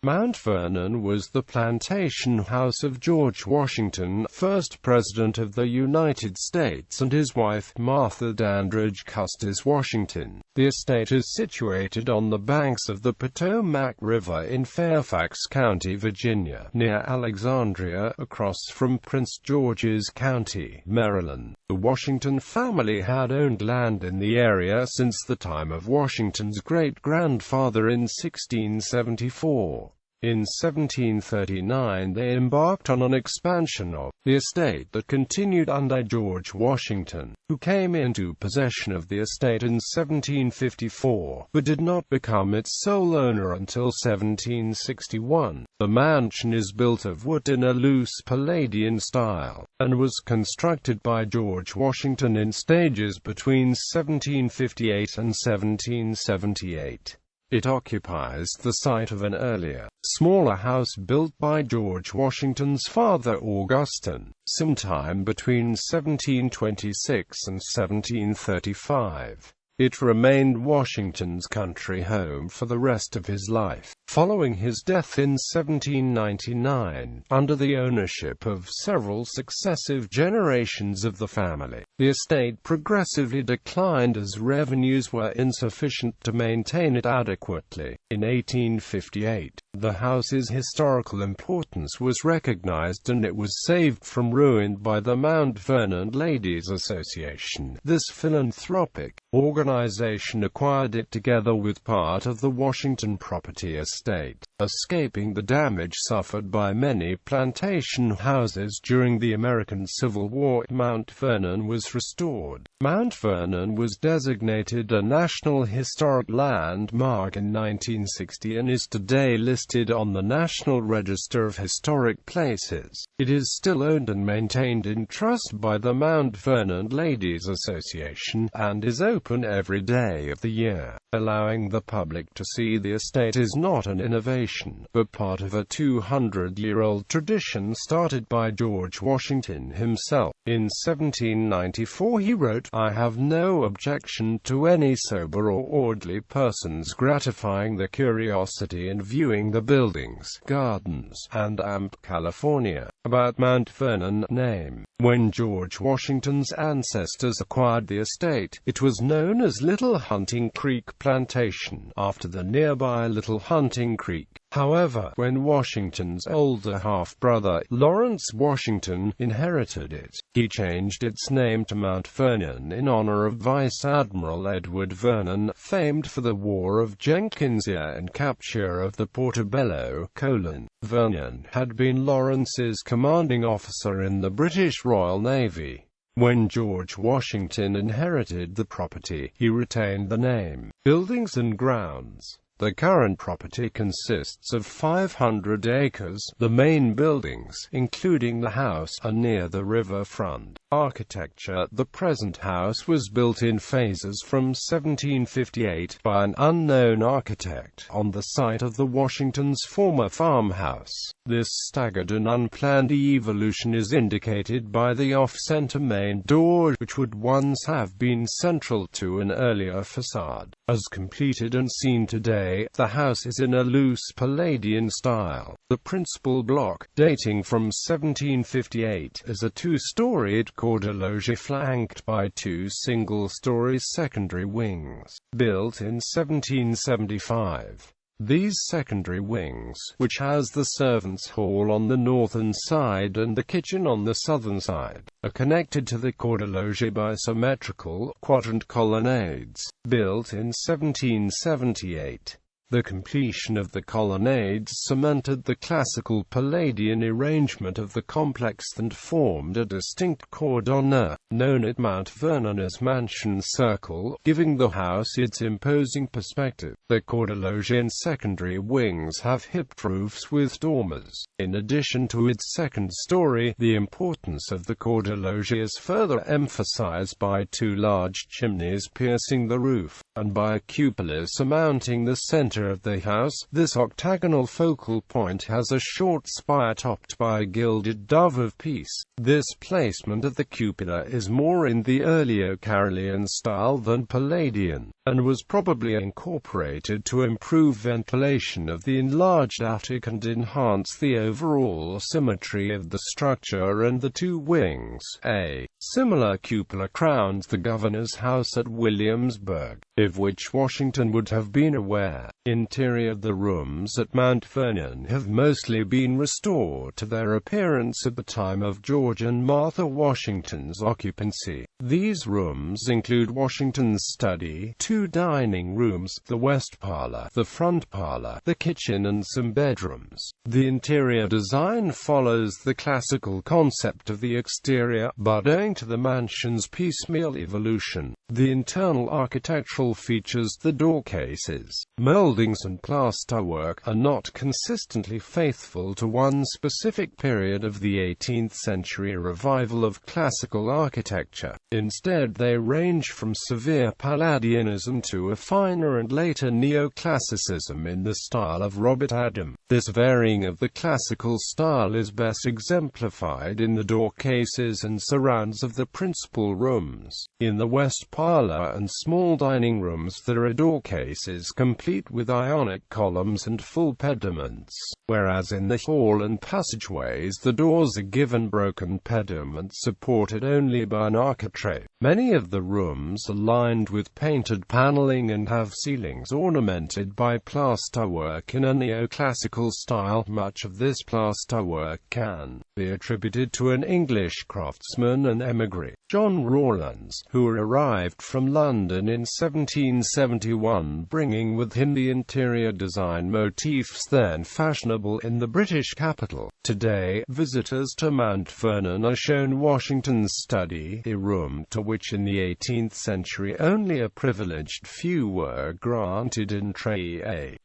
Mount Vernon was the plantation house of George Washington, first President of the United States, and his wife, Martha Dandridge Custis Washington. The estate is situated on the banks of the Potomac River in Fairfax County, Virginia, near Alexandria, across from Prince George's County, Maryland. The Washington family had owned land in the area since the time of Washington's great-grandfather in 1674. In 1739 they embarked on an expansion of the estate that continued under George Washington, who came into possession of the estate in 1754, but did not become its sole owner until 1761. The mansion is built of wood in a loose Palladian style, and was constructed by George Washington in stages between 1758 and 1778. It occupies the site of an earlier, smaller house built by George Washington's father Augustine, sometime between 1726 and 1735. It remained Washington's country home for the rest of his life. Following his death in 1799, under the ownership of several successive generations of the family, the estate progressively declined as revenues were insufficient to maintain it adequately. In 1858, the house's historical importance was recognized and it was saved from ruin by the Mount Vernon Ladies Association. This philanthropic organization acquired it together with part of the Washington property estate, escaping the damage suffered by many plantation houses during the American Civil War. Mount Vernon was restored. Mount Vernon was designated a National Historic Landmark in 1960 and is today listed on the National Register of Historic Places. It is still owned and maintained in trust by the Mount Vernon Ladies Association, and is open every day of the year. Allowing the public to see the estate is not an innovation, but part of a 200-year-old tradition started by George Washington himself. In 1794 he wrote, "I have no objection to any sober or orderly persons gratifying their curiosity in viewing the buildings, gardens, and California, about Mount Vernon name." When George Washington's ancestors acquired the estate, it was known as Little Hunting Creek Plantation, after the nearby Little Hunting Creek. However, when Washington's older half-brother, Lawrence Washington, inherited it, he changed its name to Mount Vernon in honor of Vice Admiral Edward Vernon, famed for the War of Jenkinsia and capture of the Portobello. Vernon had been Lawrence's commanding officer in the British Royal Navy. When George Washington inherited the property, he retained the name. Buildings and grounds. The current property consists of 500 acres. The main buildings, including the house, are near the riverfront. Architecture. The present house was built in phases from 1758 by an unknown architect on the site of the Washingtons' former farmhouse. This staggered and unplanned evolution is indicated by the off-center main door, which would once have been central to an earlier facade. As completed and seen today, the house is in a loose Palladian style. The principal block, dating from 1758, is a two-storied corridor loggia flanked by two single-story secondary wings, built in 1775. These secondary wings, which has the servants' hall on the northern side and the kitchen on the southern side, are connected to the corridor loggia by symmetrical, quadrant colonnades, built in 1778. The completion of the colonnades cemented the classical Palladian arrangement of the complex and formed a distinct cordon, known at Mount Vernon as Mansion Circle, giving the house its imposing perspective. The corridor loggia and secondary wings have hipped roofs with dormers. In addition to its second story, the importance of the corridor loggia is further emphasized by two large chimneys piercing the roof, and by a cupola surmounting the center center of the house. This octagonal focal point has a short spire topped by a gilded dove of peace. This placement of the cupola is more in the earlier Carolean style than Palladian, and was probably incorporated to improve ventilation of the enlarged attic and enhance the overall symmetry of the structure and the two wings. A similar cupola crowns the governor's house at Williamsburg, of which Washington would have been aware. Interior: the rooms at Mount Vernon have mostly been restored to their appearance at the time of George and Martha Washington's occupancy. These rooms include Washington's study, two dining rooms, the west parlor, the front parlor, the kitchen, and some bedrooms. The interior design follows the classical concept of the exterior, but owing to the mansion's piecemeal evolution, the internal architectural features, the door cases, moldings, and plasterwork are not consistently faithful to one specific period of the 18th century revival of classical architecture. Instead, they range from severe Palladianism to a finer and later neoclassicism in the style of Robert Adam. This varying of the classical style is best exemplified in the door cases and surrounds of the principal rooms. In the west parlor and small dining rooms there are door cases complete with Ionic columns and full pediments, whereas in the hall and passageways the doors are given broken pediments supported only by an architrave. Many of the rooms are lined with painted paneling and have ceilings ornamented by plasterwork in a neoclassical style. Much of this plasterwork can be attributed to an English craftsman and émigré, John Rawlins, who arrived from London in 1771, bringing with him the interior design motifs then fashionable in the British capital. Today, visitors to Mount Vernon are shown Washington's study, a room to which in the 18th century only a privileged few were granted entrée.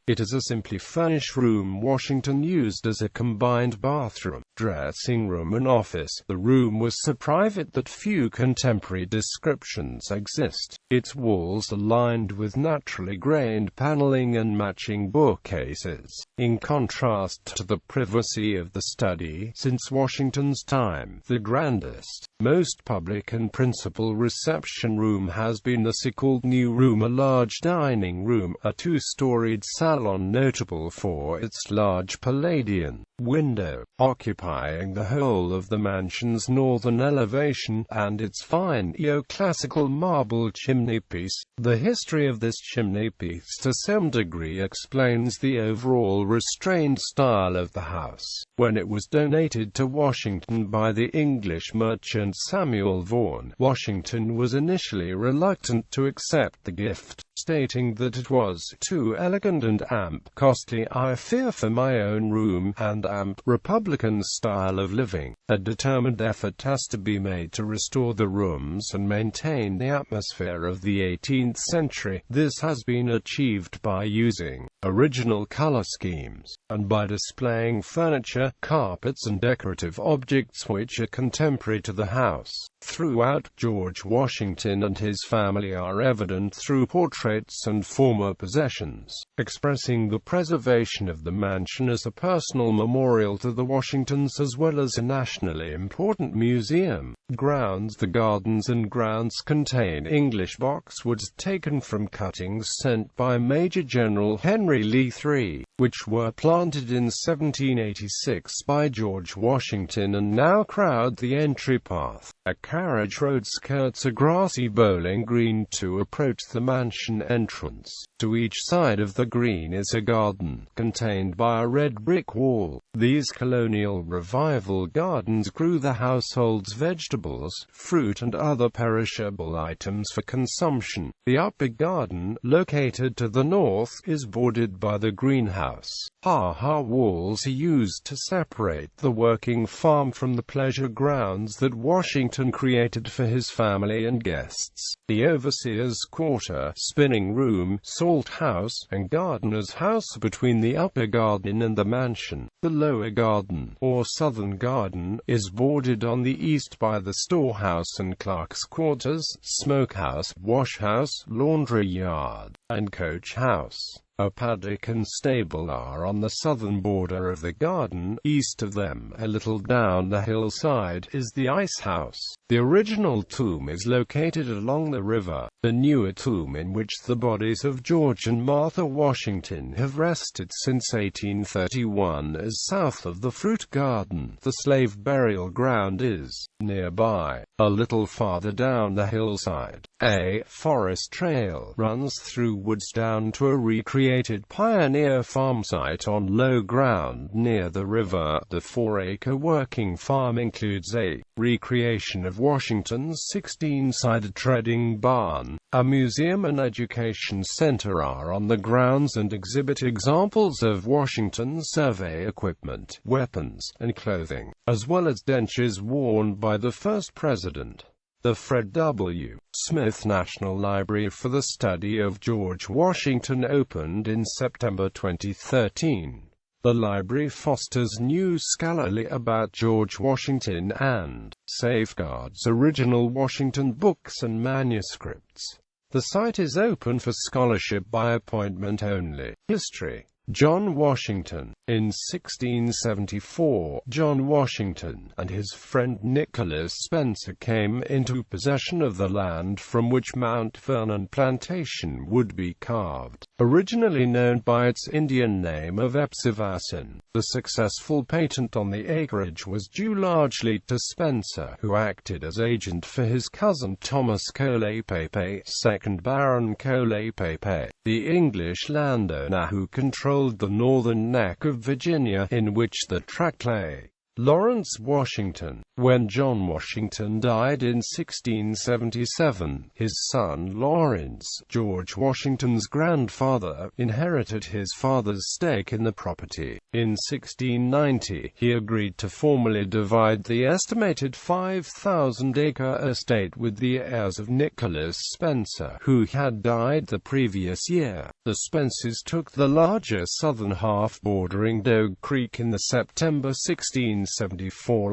It is a simply furnished room Washington used as a combined bathroom, dressing room and office. The room was so private that few contemporary descriptions exist. Its walls are lined with naturally grained paneling and matching bookcases, in contrast to the privacy of the study. Since Washington's time, the grandest, most public and principal reception room has been the so-called New Room, a large dining room, a two-storied salon notable for its large Palladian window, occupying the whole of the mansion's northern elevation, and its fine neoclassical marble chimneypiece. The history of this chimneypiece to some degree explains the overall restrained style of the house. When it was donated to Washington by the English merchant Samuel Vaughan, Washington was initially reluctant to accept the gift, stating that it was too elegant and costly. "I fear for my own room and Republican style of living. A determined effort has to be made to restore the rooms and maintain the atmosphere of the 18th century. This has been achieved by using original color schemes, and by displaying furniture, carpets, and decorative objects which are contemporary to the house. Throughout, George Washington and his family are evident through portraits and former possessions, expressing the preservation of the mansion as a personal memorial to the Washingtons as well as a nationally important museum. Grounds. The gardens and grounds contain English boxwoods taken from cuttings sent by Major General Henry Lee III, which were planted in 1786 by George Washington and now crowd the entry path. A carriage road skirts a grassy bowling green to approach the mansion entrance. To each side of the green is a garden, contained by a red brick wall. These colonial revival gardens grew the household's vegetables, fruit, and other perishable items for consumption. The upper garden, located to the north, is bordered by the greenhouse. Ha-ha walls are used to separate the working farm from the pleasure grounds that Washington created for his family and guests. The overseer's quarter, spinning room, salt house, and gardener's house between the upper garden and the mansion. The lower garden, or southern garden, is bordered on the east by the storehouse and clerk's quarters, smokehouse, washhouse, laundry yard, and coach house. A paddock and stable are on the southern border of the garden. East of them, a little down the hillside, is the ice house. The original tomb is located along the river. The newer tomb, in which the bodies of George and Martha Washington have rested since 1831, is south of the fruit garden. The slave burial ground is nearby. A little farther down the hillside, a forest trail runs through woods down to a recreated pioneer farm site on low ground near the river. The 4-acre working farm includes a recreation of Washington's 16-sided treading barn. A museum and education center are on the grounds and exhibit examples of Washington's survey equipment, weapons, and clothing, as well as dentures worn by the first president. The Fred W. Smith National Library for the Study of George Washington opened in September 2013. The library fosters news scholarly about George Washington and safeguards original Washington books and manuscripts. The site is open for scholarship by appointment only. History. John Washington. In 1674, John Washington and his friend Nicholas Spencer came into possession of the land from which Mount Vernon plantation would be carved. Originally known by its Indian name of Epsivasan, the successful patent on the acreage was due largely to Spencer, who acted as agent for his cousin Thomas Colepepe, 2nd Baron Colepepe, the English landowner who controlled the northern neck of Virginia, in which the tract lay. Lawrence Washington. When John Washington died in 1677, his son Lawrence, George Washington's grandfather, inherited his father's stake in the property. In 1690, he agreed to formally divide the estimated 5,000-acre estate with the heirs of Nicholas Spencer, who had died the previous year. The Spencers took the larger southern half bordering Dogue Creek in the September 1674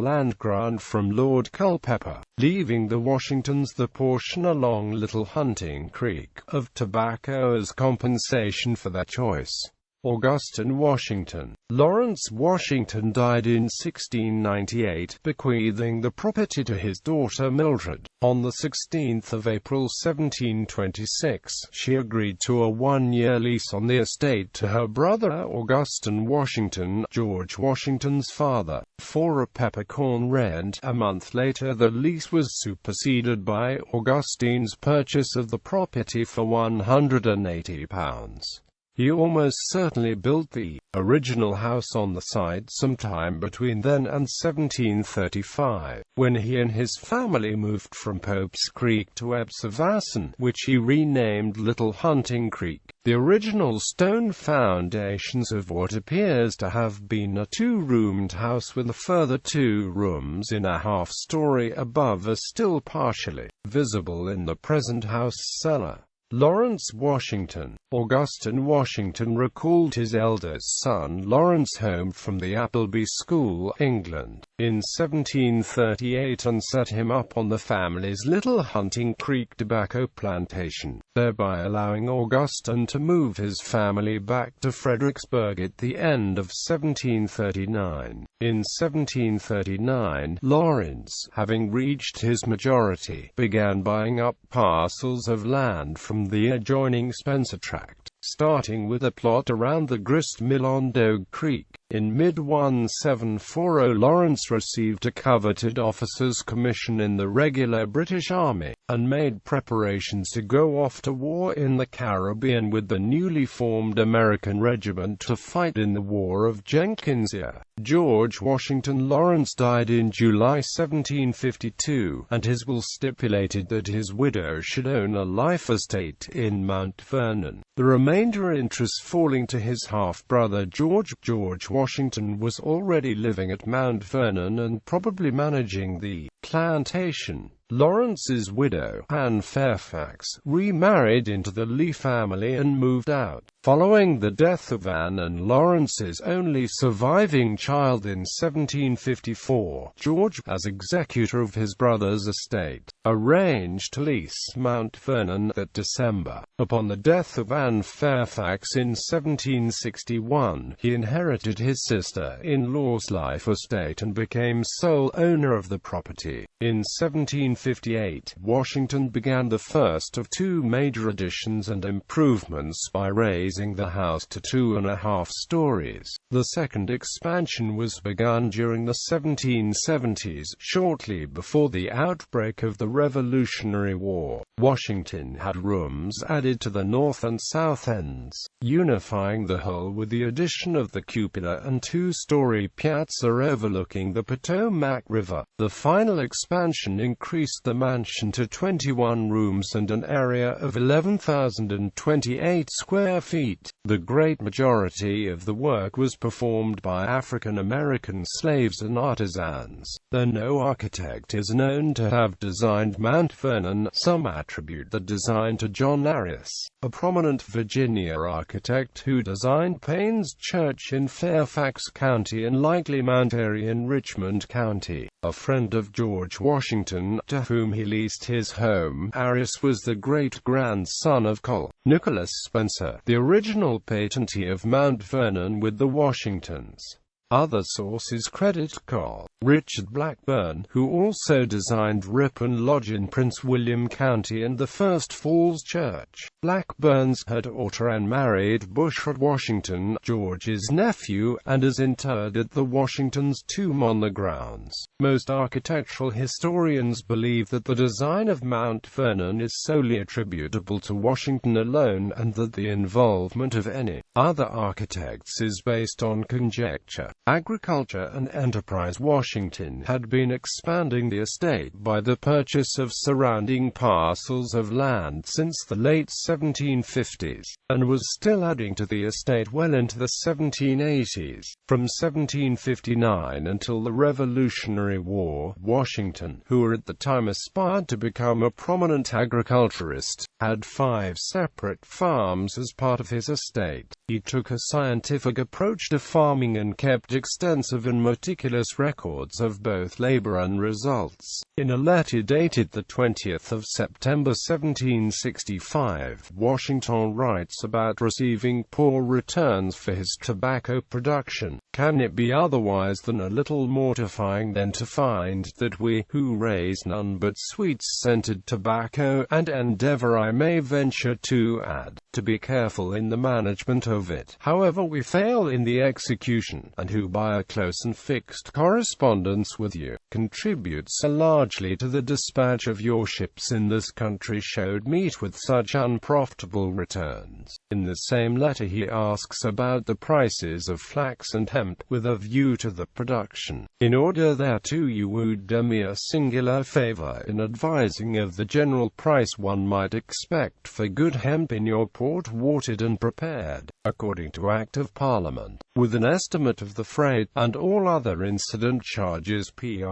land grant from Lord Culpeper, leaving the Washingtons the portion along Little Hunting Creek of tobacco as compensation for their choice. Augustine Washington. Lawrence Washington died in 1698, bequeathing the property to his daughter Mildred. On the 16th of April 1726, she agreed to a one-year lease on the estate to her brother Augustine Washington, George Washington's father, for a peppercorn rent. A month later the lease was superseded by Augustine's purchase of the property for £180. He almost certainly built the original house on the site sometime between then and 1735, when he and his family moved from Pope's Creek to Epsivasan, which he renamed Little Hunting Creek. The original stone foundations of what appears to have been a two-roomed house with a further 2 rooms in a half-story above are still partially visible in the present house cellar. Lawrence Washington. Augustine Washington recalled his eldest son Lawrence home from the Appleby School, England, in 1738 and set him up on the family's Little Hunting Creek tobacco plantation, thereby allowing Augustine to move his family back to Fredericksburg at the end of 1739. In 1739, Lawrence, having reached his majority, began buying up parcels of land from the adjoining Spencer tract, starting with a plot around the grist mill on Dogue Creek. In mid-1740, Lawrence received a coveted officer's commission in the regular British Army, and made preparations to go off to war in the Caribbean with the newly formed American regiment to fight in the War of Jenkinsia. George Washington Lawrence died in July 1752, and his will stipulated that his widow should own a life estate in Mount Vernon, the remainder interest falling to his half-brother George. George Washington was already living at Mount Vernon and probably managing the Plantation. Lawrence's widow, Anne Fairfax, remarried into the Lee family and moved out. Following the death of Anne and Lawrence's only surviving child in 1754, George, as executor of his brother's estate, arranged to lease Mount Vernon that December. Upon the death of Anne Fairfax in 1761, he inherited his sister-in-law's life estate and became sole owner of the property. In 1758, Washington began the first of two major additions and improvements by raising the house to 2.5 stories. The second expansion was begun during the 1770s, shortly before the outbreak of the Revolutionary War. Washington had rooms added to the north and south ends, unifying the whole with the addition of the cupola and two-story piazza overlooking the Potomac River. The final expansion increased the mansion to 21 rooms and an area of 11,028 square feet. The great majority of the work was performed by African-American slaves and artisans, though no architect is known to have designed Mount Vernon. Some attribute the design to John Arias, a prominent Virginia architect who designed Payne's Church in Fairfax County and likely Mount Airy in Richmond County. A friend of George Washington, to whom he leased his home, Arias was the great-grandson of Col. Nicholas Spencer, the original patentee of Mount Vernon with the Washingtons. Other sources credit Col. Richard Blackburn, who also designed Ripon Lodge in Prince William County and the First Falls Church. Blackburn's daughter Anne married Bushrod Washington, George's nephew, and is interred at the Washingtons' tomb on the grounds. Most architectural historians believe that the design of Mount Vernon is solely attributable to Washington alone, and that the involvement of any other architects is based on conjecture. Agriculture and enterprise. Washington had been expanding the estate by the purchase of surrounding parcels of land since the late 1750s, and was still adding to the estate well into the 1780s. From 1759 until the Revolutionary War, Washington, who at the time aspired to become a prominent agriculturist, had 5 separate farms as part of his estate. He took a scientific approach to farming and kept extensive and meticulous records of both labor and results. In a letter dated the 20th of September 1765, Washington writes about receiving poor returns for his tobacco production. Can it be otherwise than a little mortifying then to find that we, who raise none but sweet-scented tobacco, and endeavor, I may venture to add, to be careful in the management of it, however we fail in the execution, and who by a close and fixed correspondence with you, contributes so largely to the dispatch of your ships in this country, showed meet with such unprofitable returns. In the same letter he asks about the prices of flax and hemp, with a view to the production. In order thereto you would do me a singular favor in advising of the general price one might expect for good hemp in your port, watered and prepared, according to Act of Parliament, with an estimate of the freight, and all other incident charges pr.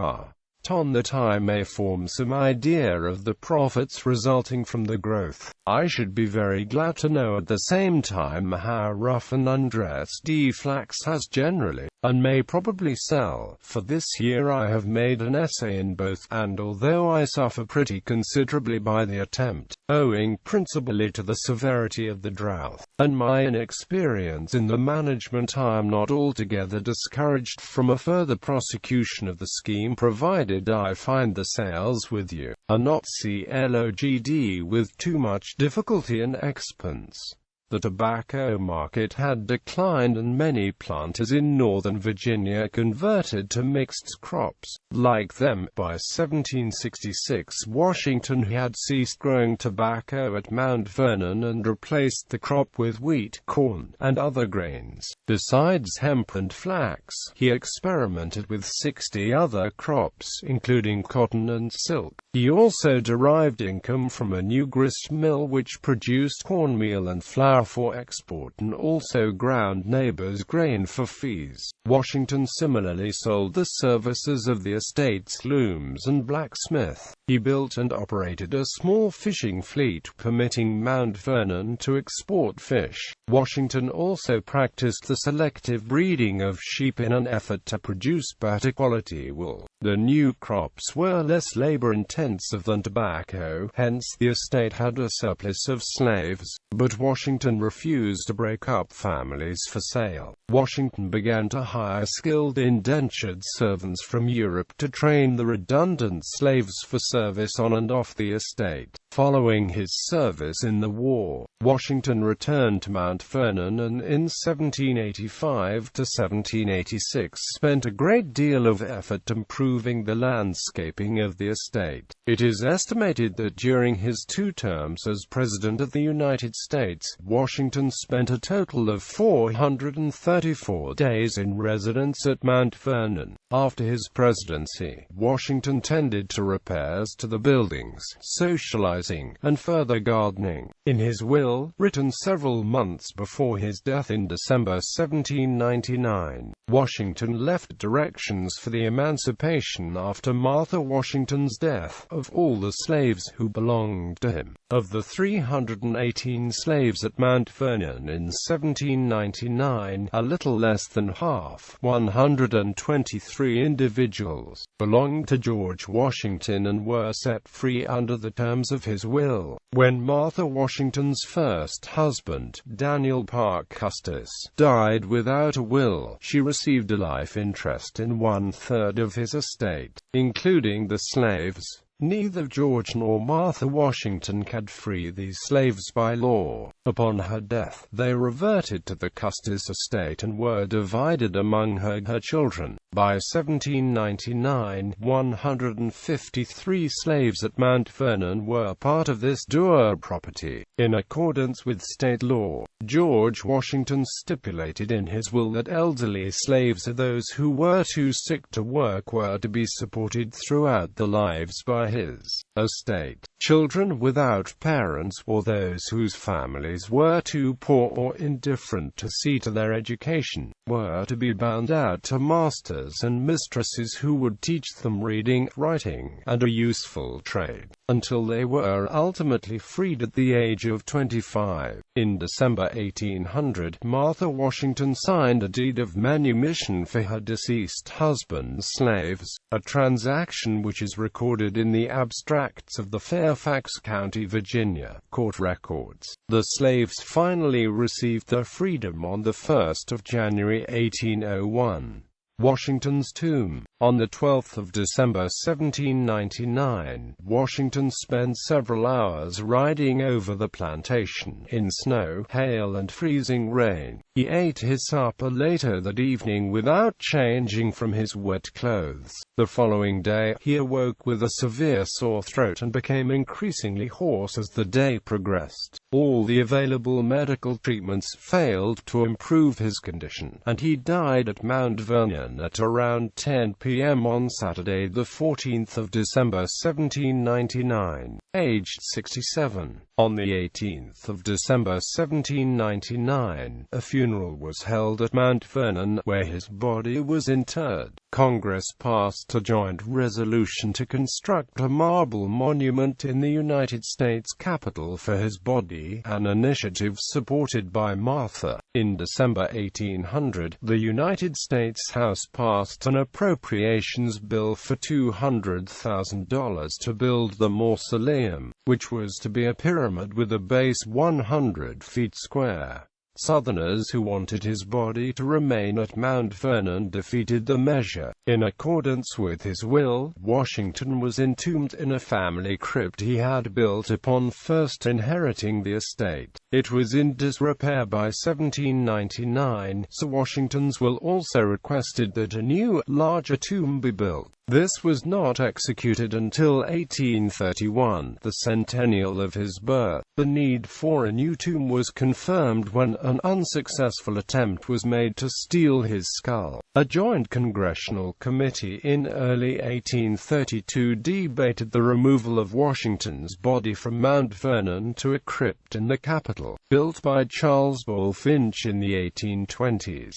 ton, that I may form some idea of the profits resulting from the growth. I should be very glad to know at the same time how rough and undressed flax has generally, and may probably sell. For this year I have made an essay in both, and although I suffer pretty considerably by the attempt, owing principally to the severity of the drought, and my inexperience in the management, I am not altogether discouraged from a further prosecution of the scheme, provided I find the sales with you are not clogged with too much difficulty and expense. The tobacco market had declined, and many planters in northern Virginia converted to mixed crops. Like them, by 1766 Washington had ceased growing tobacco at Mount Vernon and replaced the crop with wheat, corn, and other grains. Besides hemp and flax, he experimented with 60 other crops, including cotton and silk. He also derived income from a new grist mill which produced cornmeal and flour flour for export and also ground neighbors' grain for fees. Washington similarly sold the services of the estate's looms and blacksmith. He built and operated a small fishing fleet, permitting Mount Vernon to export fish. Washington also practiced the selective breeding of sheep in an effort to produce better quality wool. The new crops were less labor-intensive than tobacco, hence the estate had a surplus of slaves. But Washington refused to break up families for sale. Washington began to hire skilled indentured servants from Europe to train the redundant slaves for service on and off the estate. Following his service in the war, Washington returned to Mount Vernon and in 1785 to 1786 spent a great deal of effort improving the landscaping of the estate. It is estimated that during his 2 terms as President of the United States, Washington spent a total of 434 days in residence at Mount Vernon. After his presidency, Washington tended to repairs to the buildings, socializing, and further gardening. In his will, written several months before his death in December 1799, Washington left directions for the emancipation after Martha Washington's death of all the slaves who belonged to him. Of the 318 slaves at Mount Vernon in 1799, a little less than half, 123 individuals, belonged to George Washington and were set free under the terms of his will. When Martha Washington's first husband, Daniel Parke Custis, died without a will, she received a life interest in 1/3 of his estate, including the slaves. Neither George nor Martha Washington could free these slaves by law. Upon her death, they reverted to the Custis estate and were divided among her children. By 1799, 153 slaves at Mount Vernon were part of this dual property. In accordance with state law, George Washington stipulated in his will that elderly slaves or those who were too sick to work were to be supported throughout their lives by his estate. Children without parents, or those whose families were too poor or indifferent to see to their education, were to be bound out to masters and mistresses who would teach them reading, writing, and a useful trade, until they were ultimately freed at the age of 25. In December 1800, Martha Washington signed a deed of manumission for her deceased husband's slaves, a transaction which is recorded in the abstracts of the Fairfax County, Virginia, court records. The slaves finally received their freedom on the 1st of January 1801. Washington's tomb. On the 12th of December 1799, Washington spent several hours riding over the plantation, in snow, hail and freezing rain. He ate his supper later that evening without changing from his wet clothes. The following day, he awoke with a severe sore throat and became increasingly hoarse as the day progressed. All the available medical treatments failed to improve his condition, and he died at Mount Vernon at around 10 p.m. on Saturday, the 14th of December 1799, aged 67. On the 18th of December 1799, a funeral was held at Mount Vernon, where his body was interred. Congress passed a joint resolution to construct a marble monument in the United States Capitol for his body, an initiative supported by Martha. In December 1800, the United States House passed an appropriations bill for $200,000 to build the mausoleum, which was to be a pyramid with a base 100 feet square. Southerners who wanted his body to remain at Mount Vernon defeated the measure. In accordance with his will, Washington was entombed in a family crypt he had built upon first inheriting the estate. It was in disrepair by 1799, so Washington's will also requested that a new, larger tomb be built. This was not executed until 1831, the centennial of his birth. The need for a new tomb was confirmed when an unsuccessful attempt was made to steal his skull. A joint congressional committee in early 1832 debated the removal of Washington's body from Mount Vernon to a crypt in the Capitol, built by Charles Bulfinch in the 1820s.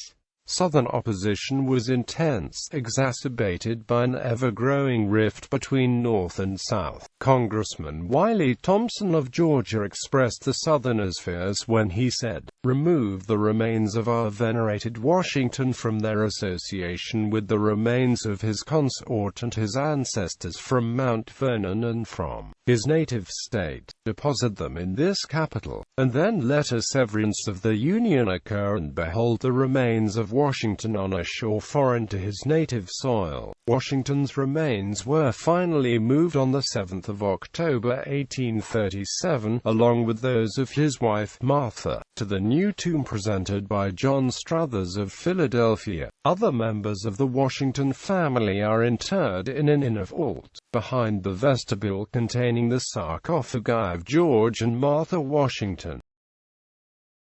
Southern opposition was intense, exacerbated by an ever-growing rift between North and South. Congressman Wiley Thompson of Georgia expressed the Southerners' fears when he said, "Remove the remains of our venerated Washington from their association with the remains of his consort and his ancestors from Mount Vernon and from his native state. Deposit them in this capital, and then let a severance of the Union occur, and behold the remains of Washington on a shore foreign to his native soil." Washington's remains were finally moved on the 7th of October 1837, along with those of his wife Martha, to the new tomb presented by John Struthers of Philadelphia. Other members of the Washington family are interred in an inner vault, behind the vestibule containing the sarcophagi of George and Martha Washington.